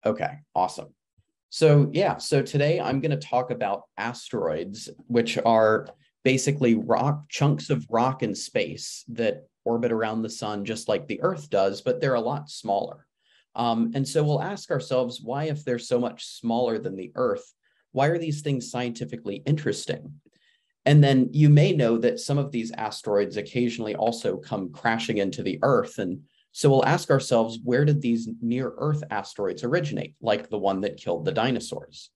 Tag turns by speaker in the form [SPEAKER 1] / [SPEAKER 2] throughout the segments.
[SPEAKER 1] Okay, awesome. So yeah, so today I'm going to talk about asteroids, which are basically rock chunks of rock in space that orbit around the sun just like the Earth does, but they're a lot smaller. And so we'll ask ourselves, why, if they're so much smaller than the Earth, why are these things scientifically interesting? And then you may know that some of these asteroids occasionally also come crashing into the Earth. And so we'll ask ourselves, where did these near Earth asteroids originate, like the one that killed the dinosaurs?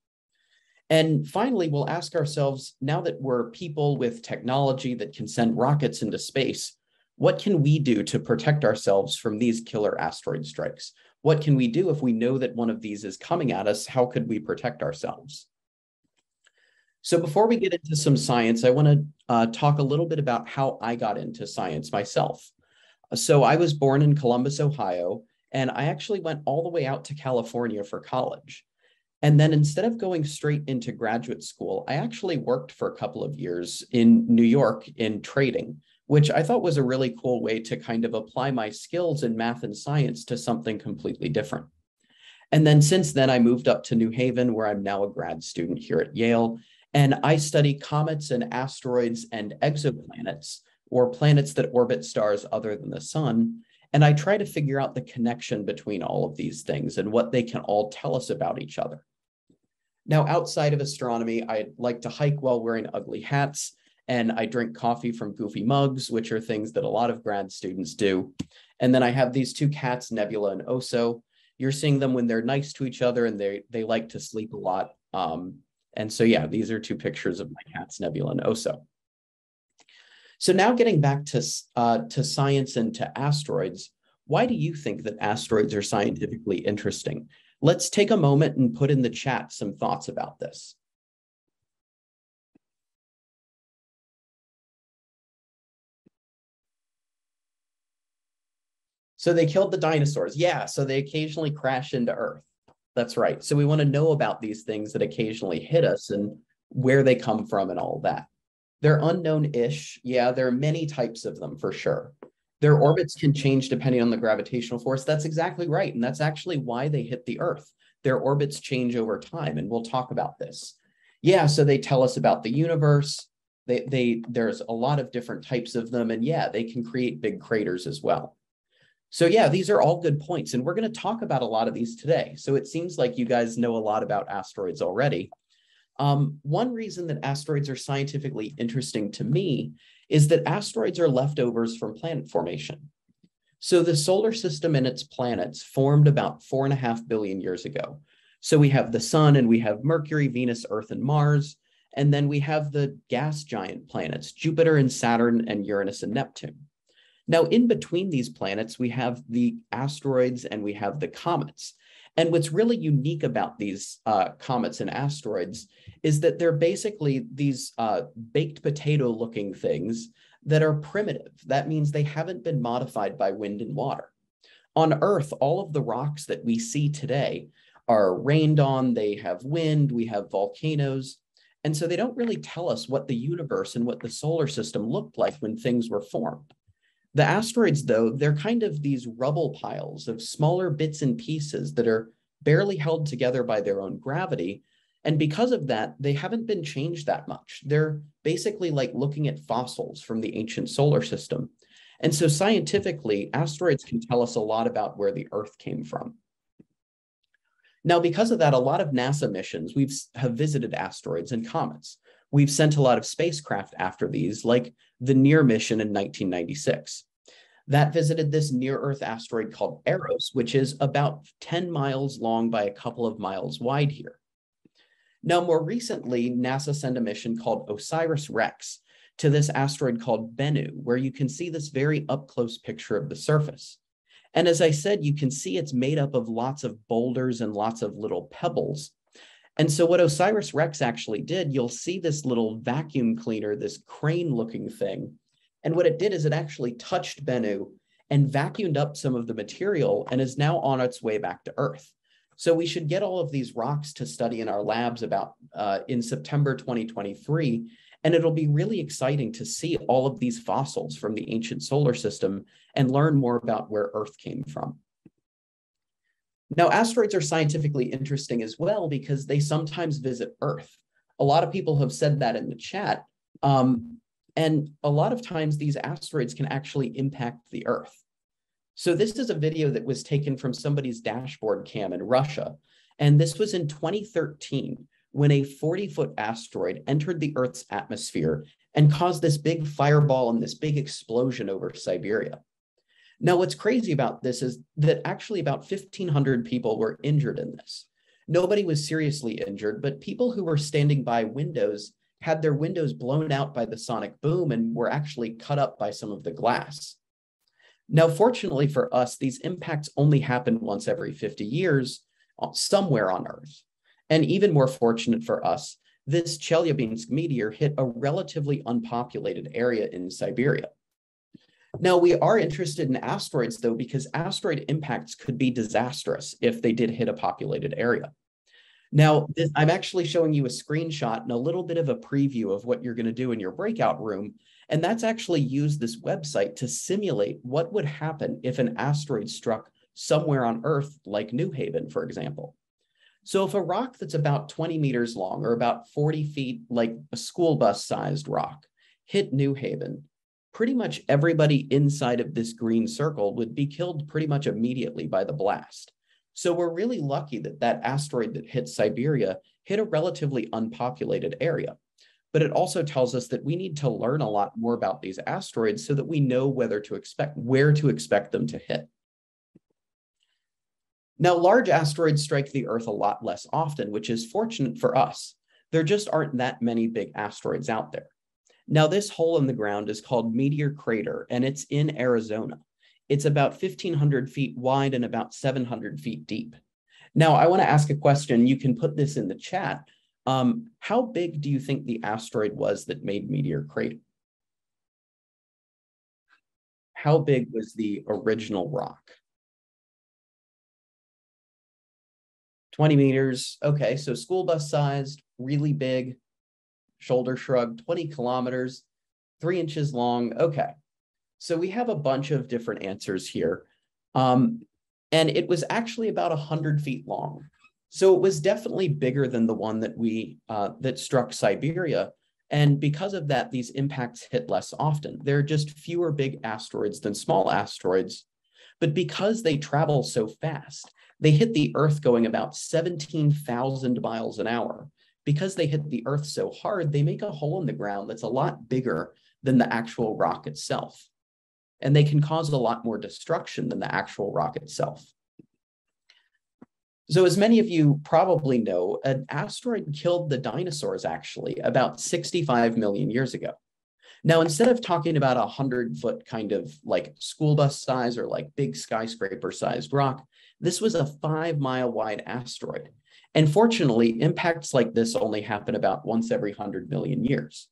[SPEAKER 1] And finally, we'll ask ourselves, now that we're people with technology that can send rockets into space, what can we do to protect ourselves from these killer asteroid strikes? What can we do if we know that one of these is coming at us? How could we protect ourselves? So before we get into some science, I want to talk a little bit about how I got into science myself. So I was born in Columbus, Ohio, and I actually went all the way out to California for college. And then instead of going straight into graduate school, I actually worked for a couple of years in New York in trading, which I thought was a really cool way to kind of apply my skills in math and science to something completely different. And then since then, I moved up to New Haven, where I'm now a grad student here at Yale. And I study comets and asteroids and exoplanets, or planets that orbit stars other than the sun. And I try to figure out the connection between all of these things and what they can all tell us about each other. Now, outside of astronomy, I like to hike while wearing ugly hats, and I drink coffee from goofy mugs, which are things that a lot of grad students do. And then I have these two cats, Nebula and Oso. You're seeing them when they're nice to each other, and they like to sleep a lot. And so, yeah, these are two pictures of my cats, Nebula and Oso. So now getting back to science and to asteroids, why do you think that asteroids are scientifically interesting? Let's take a moment and put in the chat some thoughts about this. So they killed the dinosaurs. Yeah, so they occasionally crash into Earth. That's right. So we want to know about these things that occasionally hit us and where they come from and all that. They're unknown-ish. Yeah, there are many types of them for sure. Their orbits can change depending on the gravitational force. That's exactly right. And that's actually why they hit the Earth. Their orbits change over time, and we'll talk about this. Yeah, so they tell us about the universe. There's a lot of different types of them, and yeah, they can create big craters as well. So yeah, these are all good points, and we're going to talk about a lot of these today. So it seems like you guys know a lot about asteroids already. One reason that asteroids are scientifically interesting to me is that asteroids are leftovers from planet formation. So the solar system and its planets formed about 4.5 billion years ago. So we have the sun, and we have Mercury, Venus, Earth, and Mars. And then we have the gas giant planets, Jupiter and Saturn and Uranus and Neptune. Now, in between these planets, we have the asteroids and we have the comets. And what's really unique about these comets and asteroids is that they're basically these baked potato looking things that are primitive. That means they haven't been modified by wind and water. On Earth, all of the rocks that we see today are rained on, they have wind, we have volcanoes. And so they don't really tell us what the universe and what the solar system looked like when things were formed. The asteroids, though, they're kind of these rubble piles of smaller bits and pieces that are barely held together by their own gravity. And because of that, they haven't been changed that much. They're basically like looking at fossils from the ancient solar system. And so scientifically, asteroids can tell us a lot about where the Earth came from. Now, because of that, a lot of NASA missions have visited asteroids and comets. We've sent a lot of spacecraft after these, like the NEAR mission in 1996. That visited this near-Earth asteroid called Eros, which is about 10 miles long by a couple of miles wide here. Now, more recently, NASA sent a mission called OSIRIS-REx to this asteroid called Bennu, where you can see this very up-close picture of the surface. And as I said, you can see it's made up of lots of boulders and lots of little pebbles. And so what OSIRIS-REx actually did, you'll see this little vacuum cleaner, this crane-looking thing. And what it did is it actually touched Bennu and vacuumed up some of the material and is now on its way back to Earth. So we should get all of these rocks to study in our labs about in September 2023. And it'll be really exciting to see all of these fossils from the ancient solar system and learn more about where Earth came from. Now, asteroids are scientifically interesting as well because they sometimes visit Earth. A lot of people have said that in the chat. And a lot of times these asteroids can actually impact the Earth. So this is a video that was taken from somebody's dashboard cam in Russia. And this was in 2013 when a 40-foot asteroid entered the Earth's atmosphere and caused this big fireball and this big explosion over Siberia. Now, what's crazy about this is that actually about 1,500 people were injured in this. Nobody was seriously injured, but people who were standing by windows had their windows blown out by the sonic boom and were actually cut up by some of the glass. Now, fortunately for us, these impacts only happen once every 50 years somewhere on Earth. And even more fortunate for us, this Chelyabinsk meteor hit a relatively unpopulated area in Siberia. Now, we are interested in asteroids, though, because asteroid impacts could be disastrous if they did hit a populated area. Now, I'm actually showing you a screenshot and a little bit of a preview of what you're going to do in your breakout room. And that's actually used this website to simulate what would happen if an asteroid struck somewhere on Earth, like New Haven, for example. So if a rock that's about 20 meters long or about 40 feet, like a school bus sized rock, hit New Haven, pretty much everybody inside of this green circle would be killed pretty much immediately by the blast. So we're really lucky that that asteroid that hit Siberia hit a relatively unpopulated area. But it also tells us that we need to learn a lot more about these asteroids so that we know where to expect them to hit. Now, large asteroids strike the Earth a lot less often, which is fortunate for us. There just aren't that many big asteroids out there. Now, this hole in the ground is called Meteor Crater, and it's in Arizona. It's about 1,500 feet wide and about 700 feet deep. Now, I want to ask a question. You can put this in the chat. How big do you think the asteroid was that made Meteor Crater? How big was the original rock? 20 meters. Okay, so school bus sized, really big, shoulder shrug, 20 kilometers, 3 inches long. Okay, so we have a bunch of different answers here. And it was actually about 100 feet long. So it was definitely bigger than the one that struck Siberia. And because of that, these impacts hit less often. There are just fewer big asteroids than small asteroids. But because they travel so fast, they hit the Earth going about 17,000 miles an hour. Because they hit the Earth so hard, they make a hole in the ground that's a lot bigger than the actual rock itself. And they can cause a lot more destruction than the actual rock itself. So as many of you probably know, an asteroid killed the dinosaurs actually about 65 million years ago. Now, instead of talking about a 100-foot kind of like school bus size or like big skyscraper sized rock, this was a 5-mile wide asteroid. And fortunately, impacts like this only happen about once every 100 million years.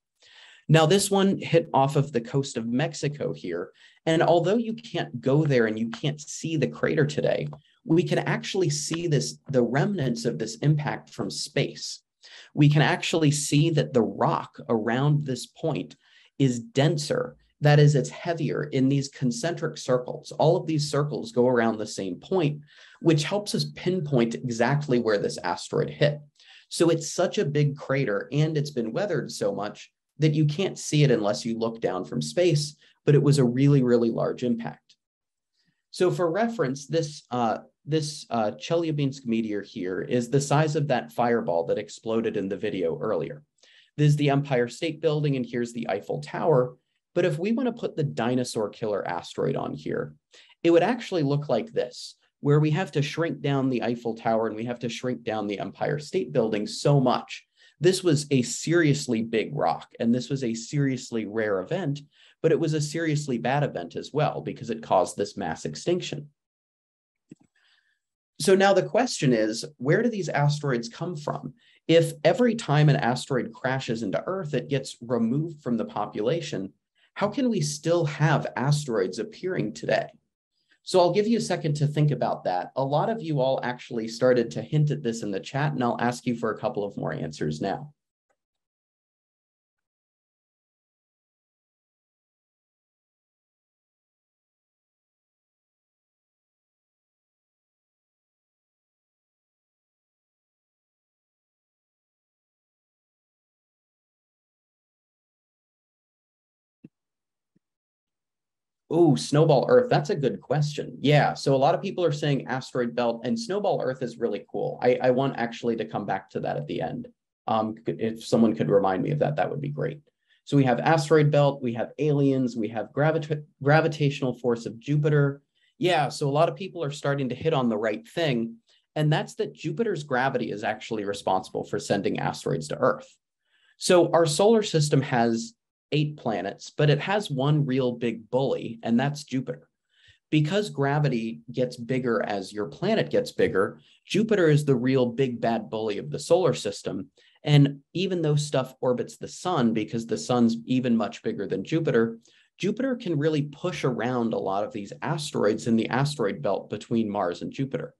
[SPEAKER 1] Now, this one hit off of the coast of Mexico here. And although you can't go there and you can't see the crater today, we can actually see the remnants of this impact from space. We can actually see that the rock around this point is denser. That is, it's heavier in these concentric circles. All of these circles go around the same point, which helps us pinpoint exactly where this asteroid hit. So it's such a big crater and it's been weathered so much that you can't see it unless you look down from space, but it was a really, really large impact. So for reference, this Chelyabinsk meteor here is the size of that fireball that exploded in the video earlier. This is the Empire State Building, and here's the Eiffel Tower. But if we want to put the dinosaur killer asteroid on here, it would actually look like this, where we have to shrink down the Eiffel Tower and we have to shrink down the Empire State Building so much. This was a seriously big rock, and this was a seriously rare event, but it was a seriously bad event as well because it caused this mass extinction. So now the question is, where do these asteroids come from? If every time an asteroid crashes into Earth, it gets removed from the population, how can we still have asteroids appearing today? So I'll give you a second to think about that. A lot of you all actually started to hint at this in the chat, and I'll ask you for a couple of more answers now. Oh, Snowball Earth. That's a good question. Yeah. So a lot of people are saying asteroid belt, and Snowball Earth is really cool. I want actually to come back to that at the end. If someone could remind me of that, that would be great. So we have asteroid belt, we have aliens, we have gravitational force of Jupiter. Yeah. So a lot of people are starting to hit on the right thing. And that's that Jupiter's gravity is actually responsible for sending asteroids to Earth. So our solar system has 8 planets, but it has one real big bully, and that's Jupiter. Because gravity gets bigger as your planet gets bigger, Jupiter is the real big bad bully of the solar system. And even though stuff orbits the sun, because the sun's even much bigger than Jupiter, Jupiter can really push around a lot of these asteroids in the asteroid belt between Mars and Jupiter.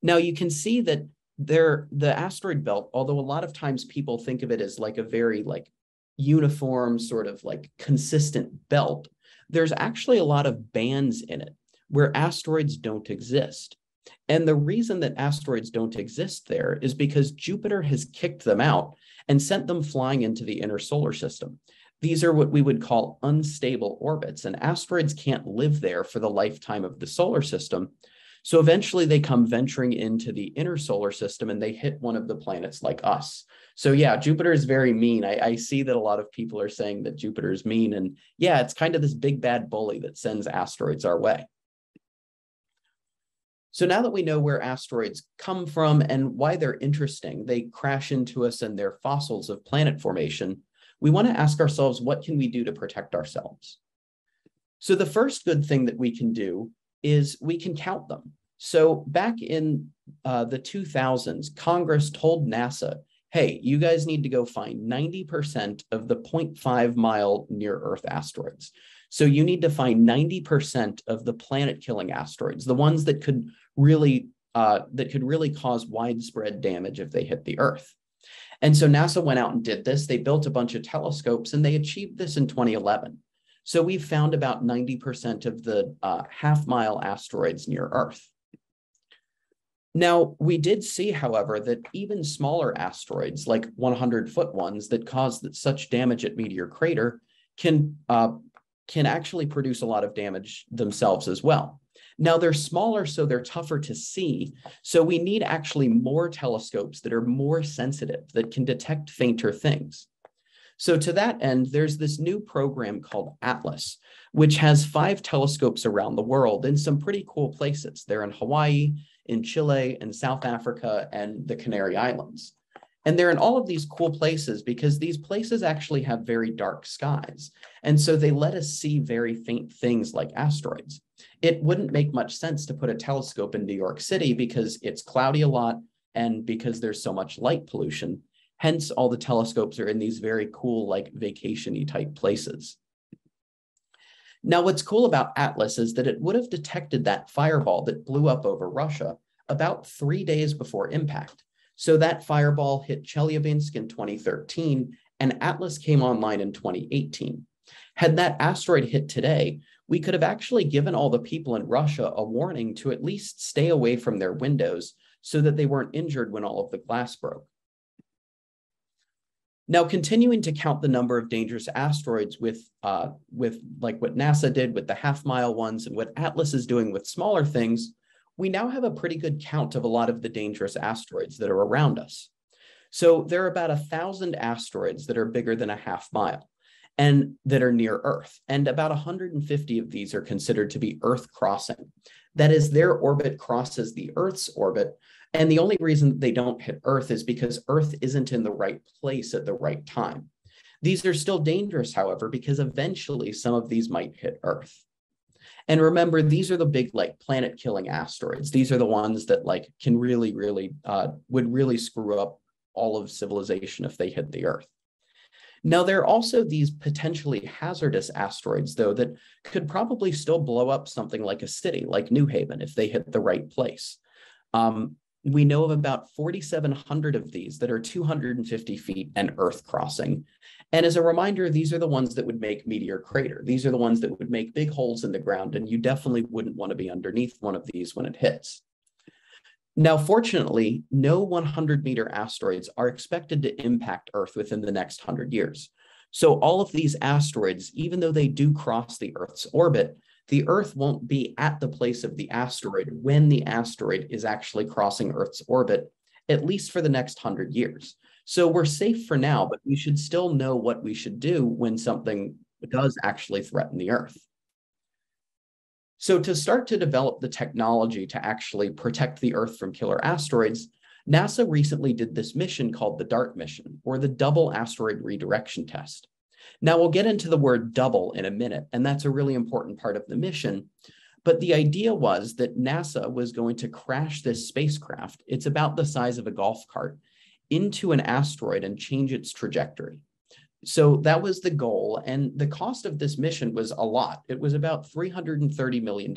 [SPEAKER 1] Now you can see that the asteroid belt, although a lot of times people think of it as like a very like uniform sort of like consistent belt, there's actually a lot of bands in it where asteroids don't exist. And the reason that asteroids don't exist there is because Jupiter has kicked them out and sent them flying into the inner solar system. These are what we would call unstable orbits, and asteroids can't live there for the lifetime of the solar system. So eventually they come venturing into the inner solar system and they hit one of the planets like us. So yeah, Jupiter is very mean. I see that a lot of people are saying that Jupiter is mean. And yeah, it's kind of this big bad bully that sends asteroids our way. So now that we know where asteroids come from and why they're interesting, they crash into us and they're fossils of planet formation, we want to ask ourselves, what can we do to protect ourselves? So the first good thing that we can do is we can count them. So back in the 2000s, Congress told NASA, hey, you guys need to go find 90% of the 0.5-mile near-Earth asteroids. So you need to find 90% of the planet-killing asteroids, the ones that could really cause widespread damage if they hit the Earth. And so NASA went out and did this. They built a bunch of telescopes, and they achieved this in 2011. So we've found about 90% of the half-mile asteroids near Earth. Now, we did see, however, that even smaller asteroids, like 100-foot ones that cause such damage at Meteor Crater, can actually produce a lot of damage themselves as well. Now, they're smaller, so they're tougher to see. So we need actually more telescopes that are more sensitive, that can detect fainter things. So to that end, there's this new program called ATLAS, which has 5 telescopes around the world in some pretty cool places. They're in Hawaii, in Chile, in South Africa, and the Canary Islands. And they're in all of these cool places because these places actually have very dark skies. And so they let us see very faint things like asteroids. It wouldn't make much sense to put a telescope in New York City because it's cloudy a lot and because there's so much light pollution. Hence, all the telescopes are in these very cool, like vacation-y type places. Now, what's cool about ATLAS is that it would have detected that fireball that blew up over Russia about 3 days before impact. So that fireball hit Chelyabinsk in 2013, and ATLAS came online in 2018. Had that asteroid hit today, we could have actually given all the people in Russia a warning to at least stay away from their windows so that they weren't injured when all of the glass broke. Now, continuing to count the number of dangerous asteroids with like what NASA did with the half-mile ones and what ATLAS is doing with smaller things, we now have a pretty good count of a lot of the dangerous asteroids that are around us. So there are about 1,000 asteroids that are bigger than a half-mile and that are near Earth. And about 150 of these are considered to be Earth crossing. That is, their orbit crosses the Earth's orbit. And the only reason they don't hit Earth is because Earth isn't in the right place at the right time. These are still dangerous, however, because eventually some of these might hit Earth. And remember, these are the big like planet-killing asteroids. These are the ones that like can really, would really screw up all of civilization if they hit the Earth. Now, there are also these potentially hazardous asteroids, though, that could probably still blow up something like a city, like New Haven, if they hit the right place. We know of about 4,700 of these that are 250 feet and Earth crossing. And as a reminder, these are the ones that would make Meteor Crater. These are the ones that would make big holes in the ground, and you definitely wouldn't want to be underneath one of these when it hits. Now, fortunately, no 100-meter asteroids are expected to impact Earth within the next 100 years. So all of these asteroids, even though they do cross the Earth's orbit, the Earth won't be at the place of the asteroid when the asteroid is actually crossing Earth's orbit, at least for the next 100 years. So we're safe for now, but we should still know what we should do when something does actually threaten the Earth. So to start to develop the technology to actually protect the Earth from killer asteroids, NASA recently did this mission called the DART mission, or the Double Asteroid Redirection Test. Now, we'll get into the word double in a minute, and that's a really important part of the mission. But the idea was that NASA was going to crash this spacecraft, it's about the size of a golf cart, into an asteroid and change its trajectory. So that was the goal, and the cost of this mission was a lot. It was about $330 million.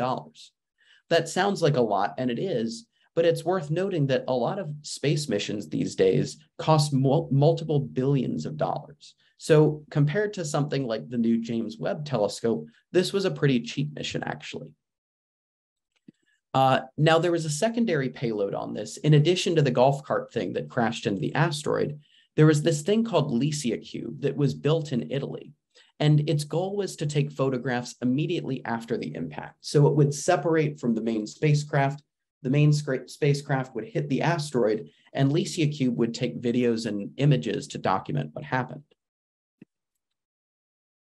[SPEAKER 1] That sounds like a lot, and it is, but it's worth noting that a lot of space missions these days cost multiple billions of dollars. So compared to something like the new James Webb Telescope, this was a pretty cheap mission, actually. Now, there was a secondary payload on this. In addition to the golf cart thing that crashed into the asteroid, there was this thing called LICIACube that was built in Italy. And its goal was to take photographs immediately after the impact. So it would separate from the main spacecraft. The main spacecraft would hit the asteroid, and LICIACube would take videos and images to document what happened.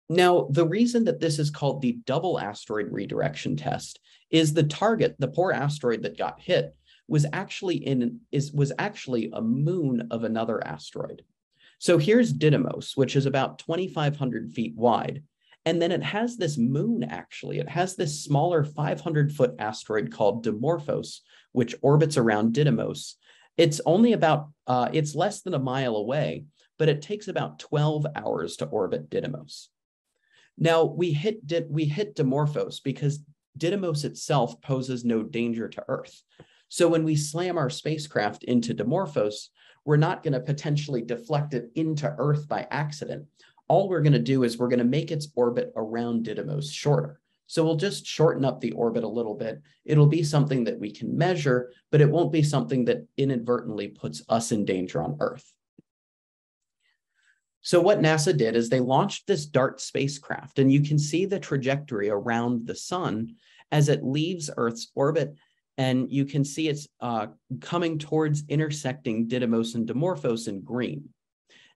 [SPEAKER 1] Now, the reason that this is called the double asteroid redirection test is the target, the poor asteroid that got hit, was actually a moon of another asteroid. So here's Didymos, which is about 2,500 feet wide. And then it has this moon, actually. It has this smaller 500-foot asteroid called Dimorphos, which orbits around Didymos. It's only about, it's less than a mile away, but it takes about 12 hours to orbit Didymos. Now, we hit Dimorphos because Didymos itself poses no danger to Earth. So when we slam our spacecraft into Dimorphos, we're not going to potentially deflect it into Earth by accident. All we're going to do is we're going to make its orbit around Didymos shorter. So we'll just shorten up the orbit a little bit. It'll be something that we can measure, but it won't be something that inadvertently puts us in danger on Earth. So what NASA did is they launched this DART spacecraft, and you can see the trajectory around the sun as it leaves Earth's orbit, and you can see it's coming towards intersecting Didymos and Dimorphos in green.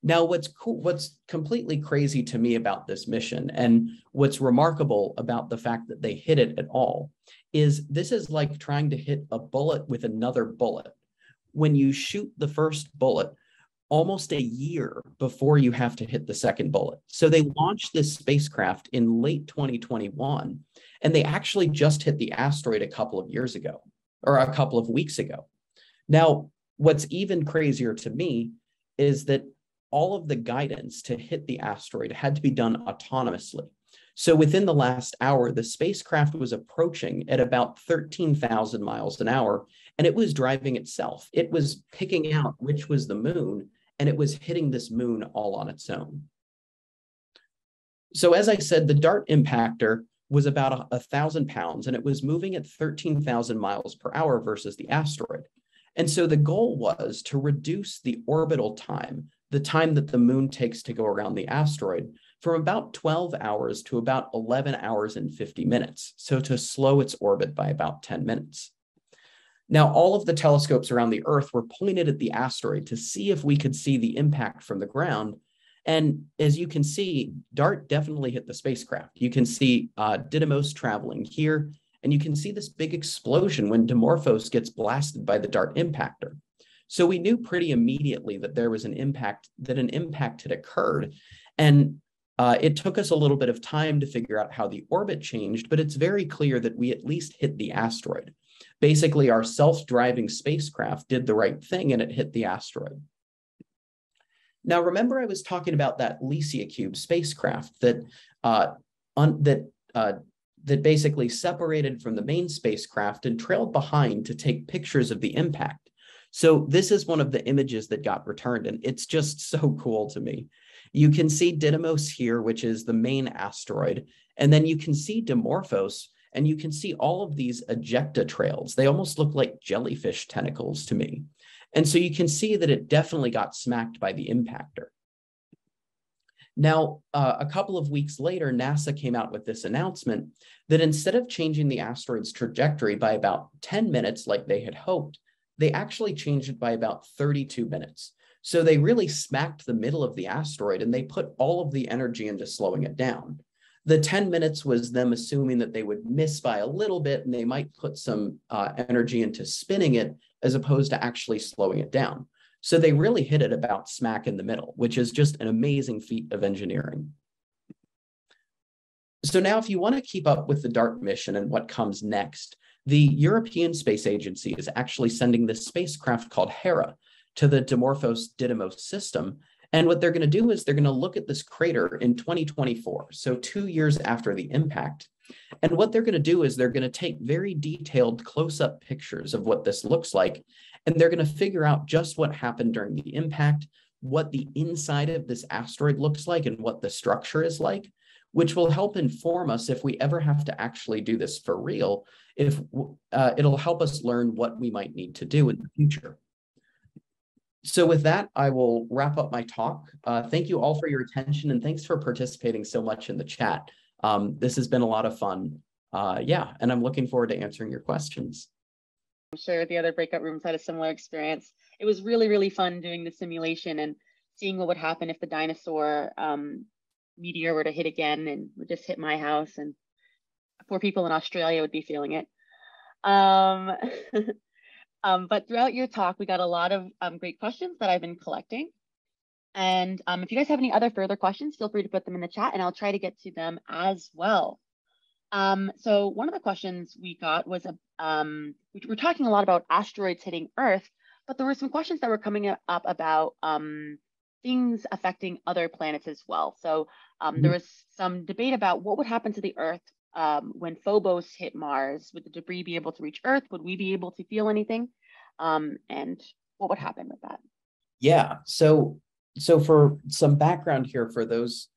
[SPEAKER 1] Now, what's completely crazy to me about this mission, and what's remarkable about the fact that they hit it at all, is this is like trying to hit a bullet with another bullet. When you shoot the first bullet, almost a year before you have to hit the second bullet. So they launched this spacecraft in late 2021, and they actually just hit the asteroid a couple of years ago, or a couple of weeks ago. Now, what's even crazier to me is that all of the guidance to hit the asteroid had to be done autonomously. So within the last hour, the spacecraft was approaching at about 13,000 miles an hour, and it was driving itself. It was picking out which was the moon, and it was hitting this moon all on its own. So as I said, the DART impactor was about 1,000 pounds, and it was moving at 13,000 miles per hour versus the asteroid. And so the goal was to reduce the orbital time, the time that the moon takes to go around the asteroid, from about 12 hours to about 11 hours and 50 minutes. So to slow its orbit by about 10 minutes. Now, all of the telescopes around the Earth were pointed at the asteroid to see if we could see the impact from the ground. And as you can see, DART definitely hit the spacecraft. You can see Didymos traveling here, and you can see this big explosion when Dimorphos gets blasted by the DART impactor. So we knew pretty immediately that there was an impact had occurred. And it took us a little bit of time to figure out how the orbit changed, but it's very clear that we at least hit the asteroid. Basically, our self-driving spacecraft did the right thing, and it hit the asteroid. Now, remember I was talking about that LICIACube spacecraft that basically separated from the main spacecraft and trailed behind to take pictures of the impact. So this is one of the images that got returned, and it's just so cool to me. You can see Didymos here, which is the main asteroid, and then you can see Dimorphos, and you can see all of these ejecta trails. They almost look like jellyfish tentacles to me. And so you can see that it definitely got smacked by the impactor. Now, a couple of weeks later, NASA came out with this announcement that instead of changing the asteroid's trajectory by about 10 minutes like they had hoped, they actually changed it by about 32 minutes. So they really smacked the middle of the asteroid and they put all of the energy into slowing it down. The 10 minutes was them assuming that they would miss by a little bit and they might put some energy into spinning it as opposed to actually slowing it down. So they really hit it about smack in the middle, which is just an amazing feat of engineering. So now if you want to keep up with the DART mission and what comes next, the European Space Agency is actually sending this spacecraft called Hera to the Dimorphos-Didymos system. And what they're going to do is they're going to look at this crater in 2024, so 2 years after the impact. And what they're going to do is they're going to take very detailed close-up pictures of what this looks like, and they're going to figure out just what happened during the impact, what the inside of this asteroid looks like, and what the structure is like, which will help inform us if we ever have to actually do this for real, if it'll help us learn what we might need to do in the future. So with that, I will wrap up my talk. Thank you all for your attention, and thanks for participating so much in the chat. This has been a lot of fun. Yeah, and I'm looking forward to answering your questions.
[SPEAKER 2] I'm sure the other breakout rooms had a similar experience. It was really, really fun doing the simulation and seeing what would happen if the dinosaur meteor were to hit again and would just hit my house, and poor people in Australia would be feeling it. But throughout your talk, we got a lot of great questions that I've been collecting. And if you guys have any other further questions, feel free to put them in the chat and I'll try to get to them as well. So one of the questions we got was, we're talking a lot about asteroids hitting Earth, but there were some questions that were coming up about things affecting other planets as well. So there was some debate about what would happen to the Earth when Phobos hit Mars. Would the debris be able to reach Earth? Would we be able to feel anything? And what would happen with that?
[SPEAKER 1] Yeah, so for some background here, for those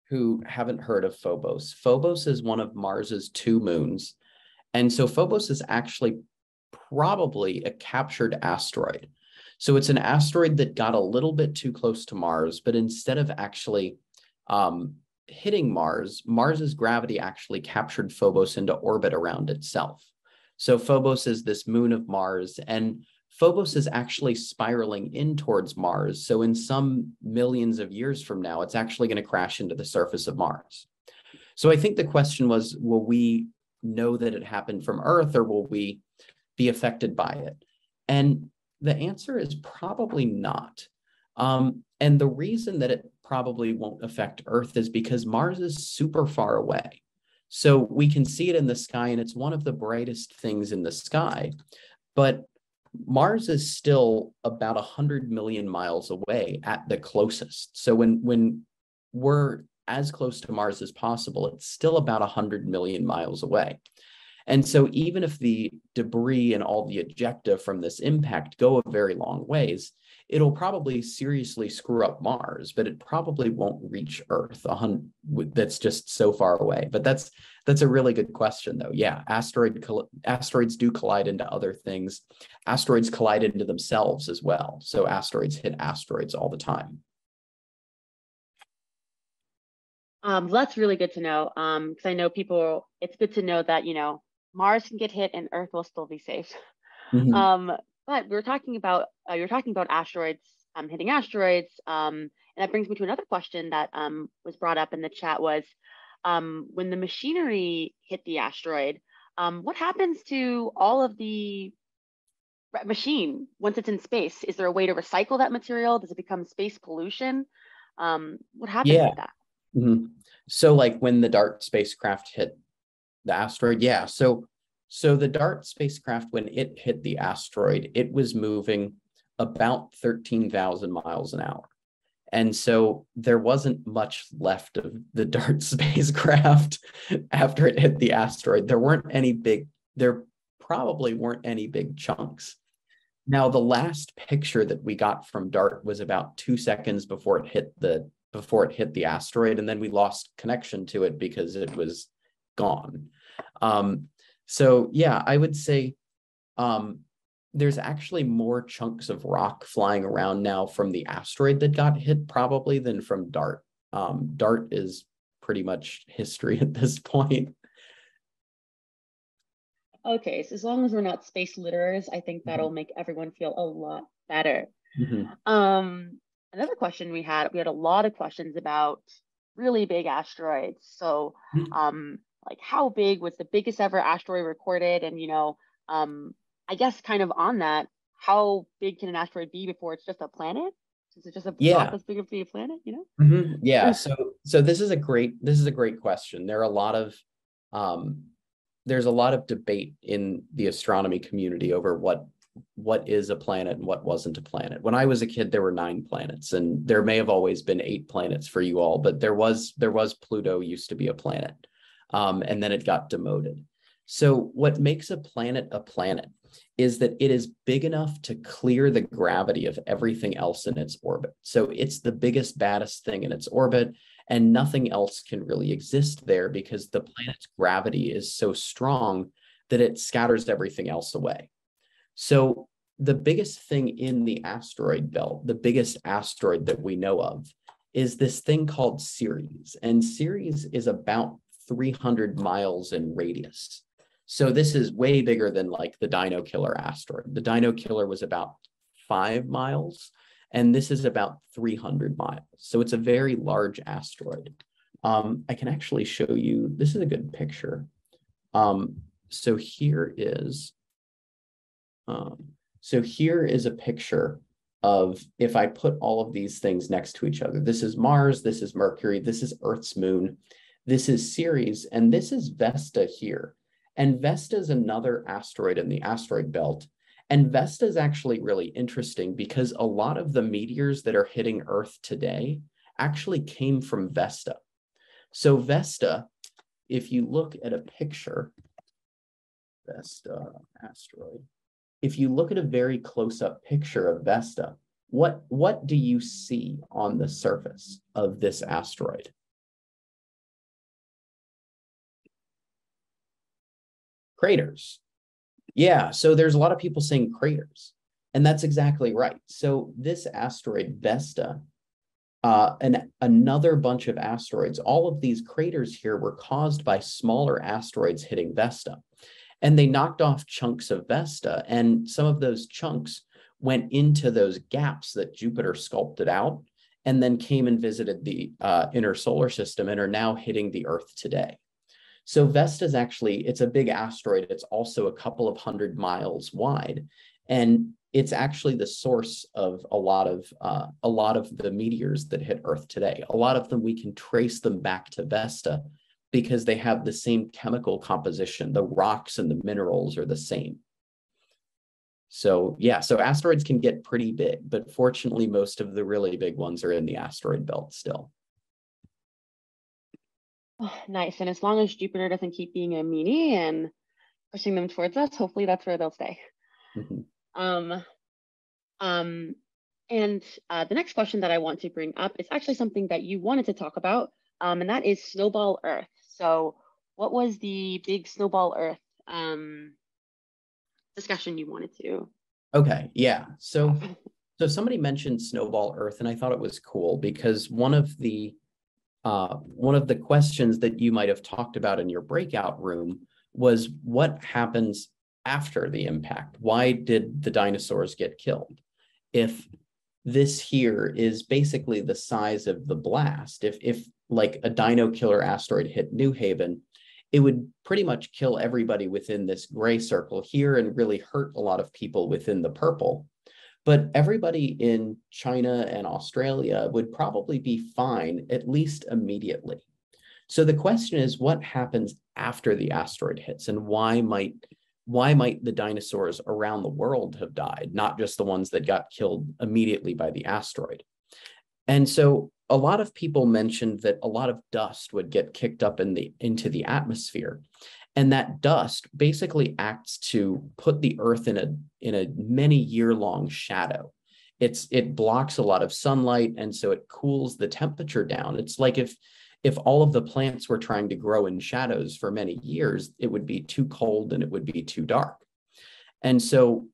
[SPEAKER 1] who haven't heard of Phobos, Phobos is one of Mars's 2 moons. And so Phobos is actually probably a captured asteroid. So it's an asteroid that got a little bit too close to Mars, but instead of actually hitting Mars, Mars's gravity actually captured Phobos into orbit around itself. So Phobos is this moon of Mars, and Phobos is actually spiraling in towards Mars. So in some millions of years from now, it's actually going to crash into the surface of Mars. So I think the question was, will we know that it happened from Earth, or will we be affected by it? And the answer is probably not. And the reason that it probably won't affect Earth is because Mars is super far away. So we can see it in the sky, and it's one of the brightest things in the sky. But Mars is still about 100 million miles away at the closest. So when we're as close to Mars as possible, it's still about 100 million miles away. And so even if the debris and all the ejecta from this impact go a very long ways, it'll probably seriously screw up Mars, but it probably won't reach Earth. That's just so far away. But that's a really good question, though. Yeah, asteroids do collide into other things. Asteroids collide into themselves as well. So asteroids hit asteroids all the time.
[SPEAKER 2] That's really good to know, because I know people, it's good to know that, Mars can get hit and Earth will still be safe.
[SPEAKER 1] Mm-hmm.
[SPEAKER 2] But we're talking about, you're talking about asteroids hitting asteroids. And that brings me to another question that was brought up in the chat was, when the machinery hit the asteroid, what happens to all of the machine once it's in space? Is there a way to recycle that material? Does it become space pollution? What happens with that?
[SPEAKER 1] Mm-hmm. So like when the DART spacecraft hit the asteroid, yeah. So the DART spacecraft, when it hit the asteroid, it was moving about 13,000 miles an hour. And so there wasn't much left of the DART spacecraft after it hit the asteroid. There probably weren't any big chunks. Now, the last picture that we got from DART was about 2 seconds before it hit the asteroid, and then we lost connection to it because it was gone. So yeah, I would say there's actually more chunks of rock flying around now from the asteroid that got hit probably than from DART. DART is pretty much history at this point.
[SPEAKER 2] Okay, so as long as we're not space litterers, I think that'll make everyone feel a lot better. Another question we had a lot of questions about really big asteroids. So, like how big was the biggest ever asteroid recorded? And, I guess kind of on that, how big can an asteroid be before it's just a planet? Is it just not as big of a planet,
[SPEAKER 1] Yeah. So this is a great question. There's a lot of debate in the astronomy community over what is a planet and what wasn't a planet. When I was a kid, there were 9 planets, and there may have always been 8 planets for you all, but there was Pluto used to be a planet, and then it got demoted. So what makes a planet is that it is big enough to clear the gravity of everything else in its orbit. So it's the biggest, baddest thing in its orbit, and nothing else can really exist there because the planet's gravity is so strong that it scatters everything else away. So the biggest thing in the asteroid belt, the biggest asteroid that we know of, is this thing called Ceres. And Ceres is about 300 miles in radius. So this is way bigger than like the Dino Killer asteroid. The Dino Killer was about 5 miles, and this is about 300 miles. So it's a very large asteroid. I can actually show you, this is a good picture. So here is a picture of, if I put all of these things next to each other, this is Mars, this is Mercury, this is Earth's moon, this is Ceres, and this is Vesta here. And Vesta is another asteroid in the asteroid belt. And Vesta is actually really interesting because a lot of the meteors that are hitting Earth today actually came from Vesta. So Vesta, if you look at a picture, Vesta asteroid, if you look at a very close-up picture of Vesta, what do you see on the surface of this asteroid? Craters. Yeah, so there's a lot of people saying craters, and that's exactly right. So this asteroid, Vesta, and another bunch of asteroids, all of these craters here were caused by smaller asteroids hitting Vesta. And they knocked off chunks of Vesta, and some of those chunks went into those gaps that Jupiter sculpted out, and then came and visited the inner solar system and are now hitting the Earth today. So Vesta is actually, it's a big asteroid. It's also a couple of 100 miles wide, and it's actually the source of a lot of the meteors that hit Earth today. A lot of them, we can trace them back to Vesta because they have the same chemical composition. The rocks and the minerals are the same. So yeah, so asteroids can get pretty big, but fortunately, most of the really big ones are in the asteroid belt still.
[SPEAKER 2] Oh, nice. And as long as Jupiter doesn't keep being a meanie and pushing them towards us, hopefully that's where they'll stay. And the next question that I want to bring up is actually something that you wanted to talk about, and that is Snowball Earth. So what was the big Snowball Earth discussion you wanted to?
[SPEAKER 1] Okay, yeah. So somebody mentioned Snowball Earth, and I thought it was cool because one of the questions that you might have talked about in your breakout room was what happens after the impact? Why did the dinosaurs get killed? If this here is basically the size of the blast, if like a Dino Killer asteroid hit New Haven, it would pretty much kill everybody within this gray circle here and really hurt a lot of people within the purple. But everybody in China and Australia would probably be fine, at least immediately. So the question is, what happens after the asteroid hits, and why might the dinosaurs around the world have died, not just the ones that got killed immediately by the asteroid? And so a lot of people mentioned that a lot of dust would get kicked up into the atmosphere. And that dust basically acts to put the Earth in a many year-long shadow. It blocks a lot of sunlight, and so it cools the temperature down. It's like if all of the plants were trying to grow in shadows for many years, it would be too cold and it would be too dark. And so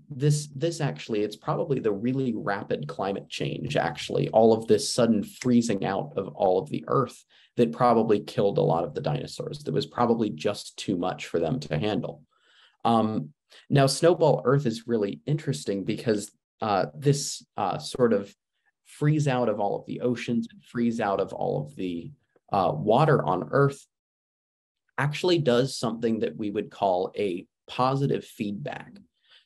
[SPEAKER 1] this actually, it's probably the really rapid climate change, actually, all of this sudden freezing out of all of the Earth that probably killed a lot of the dinosaurs. That was probably just too much for them to handle. Now, snowball Earth is really interesting because this sort of freeze out of all of the oceans and freeze out of all of the water on Earth actually does something that we would call a positive feedback.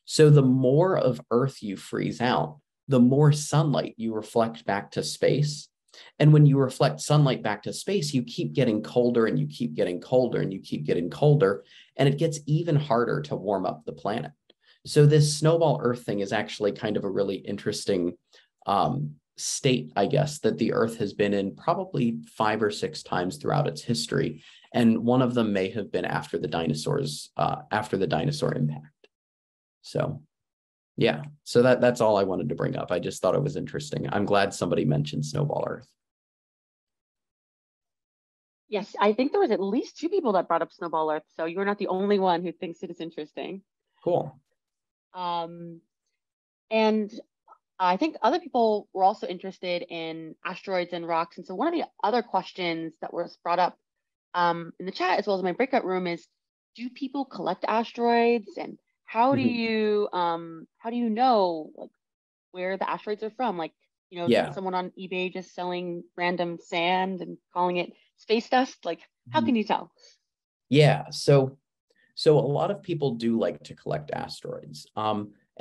[SPEAKER 1] So the more of Earth you freeze out, the more sunlight you reflect back to space. And when you reflect sunlight back to space, you keep getting colder and you keep getting colder and you keep getting colder, and it gets even harder to warm up the planet. So this snowball Earth thing is actually kind of a really interesting state, I guess, that the Earth has been in probably 5 or 6 times throughout its history. And one of them may have been after the dinosaurs, after the dinosaur impact. So yeah, so that's all I wanted to bring up. I just thought it was interesting. I'm glad somebody mentioned snowball Earth.
[SPEAKER 2] Yes, I think there was at least 2 people that brought up snowball Earth, so you're not the only one who thinks it is interesting.
[SPEAKER 1] Cool.
[SPEAKER 2] And I think other people were also interested in asteroids and rocks. And so one of the other questions that was brought up in the chat, as well as my breakout room, is, do people collect asteroids, and how do you know, like, where the asteroids are from? Like, you know,
[SPEAKER 1] Yeah.
[SPEAKER 2] someone on eBay just selling random sand and calling it space dust. Like, how can you tell?
[SPEAKER 1] Yeah, so a lot of people do like to collect asteroids.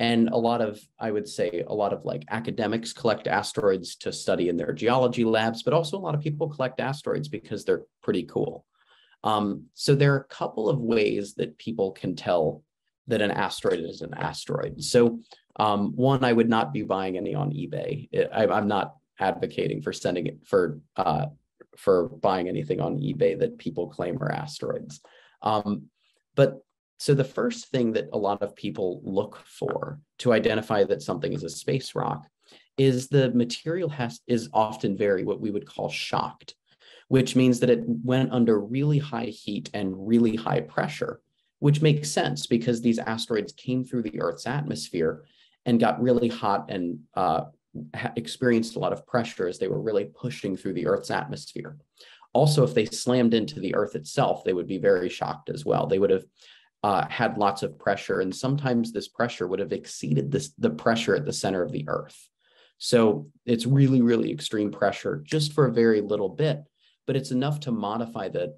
[SPEAKER 1] And a lot of, I would say, a lot of like academics collect asteroids to study in their geology labs, but also a lot of people collect asteroids because they're pretty cool. So there are a couple of ways that people can tell that an asteroid is an asteroid. So one, I would not be buying any on eBay. I'm not advocating for sending it for buying anything on eBay that people claim are asteroids. But so the first thing that a lot of people look for to identify that something is a space rock is the material is often very what we would call shocked, which means that it went under really high heat and really high pressure, which makes sense because these asteroids came through the Earth's atmosphere and got really hot and experienced a lot of pressure as they were really pushing through the Earth's atmosphere. Also, if they slammed into the Earth itself, they would be very shocked as well. They would have had lots of pressure, and sometimes this pressure would have exceeded the pressure at the center of the Earth. So it's really, really extreme pressure just for a very little bit, but it's enough to modify the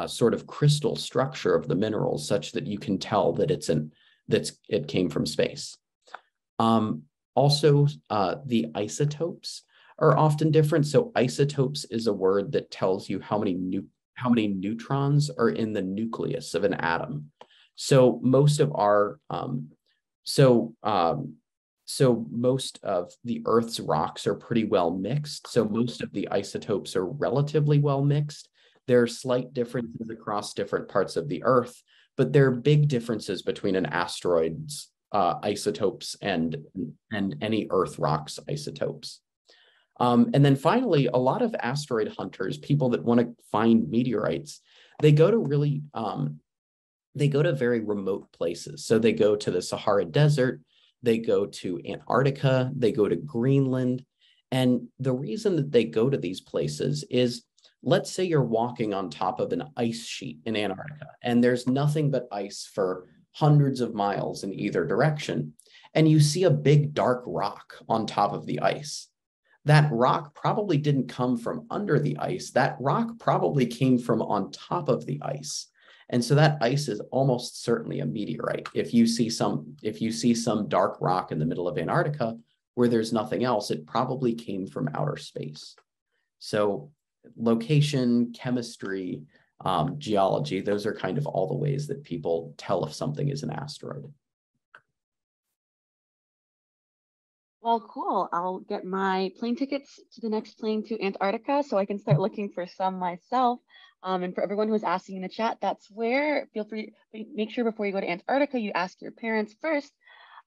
[SPEAKER 1] sort of crystal structure of the minerals such that you can tell that it came from space. Also, the isotopes are often different. So isotopes is a word that tells you how many neutrons are in the nucleus of an atom. So most of our most of the Earth's rocks are pretty well mixed. So most of the isotopes are relatively well mixed. There are slight differences across different parts of the Earth, but there are big differences between an asteroid's isotopes and any Earth rocks isotopes. And then finally, a lot of asteroid hunters, people that want to find meteorites, they go to very remote places. So they go to the Sahara Desert, they go to Antarctica, they go to Greenland. And the reason that they go to these places is, let's say you're walking on top of an ice sheet in Antarctica, and there's nothing but ice for hundreds of miles in either direction, and you see a big dark rock on top of the ice. That rock probably didn't come from under the ice. That rock probably came from on top of the ice. And so that ice is almost certainly a meteorite. If you see some dark rock in the middle of Antarctica where there's nothing else, it probably came from outer space. So location, chemistry, geology, those are kind of all the ways that people tell if something is an asteroid.
[SPEAKER 2] Well, cool. I'll get my plane tickets to the next plane to Antarctica so I can start looking for some myself. And for everyone who's asking in the chat, that's where, feel free, make sure before you go to Antarctica, you ask your parents first.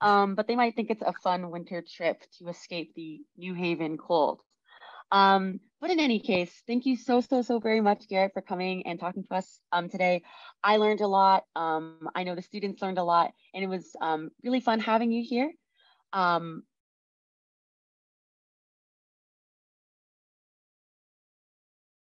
[SPEAKER 2] But they might think it's a fun winter trip to escape the New Haven cold. But in any case, thank you so very much, Garrett, for coming and talking to us today. I learned a lot. I know the students learned a lot, and it was really fun having you here.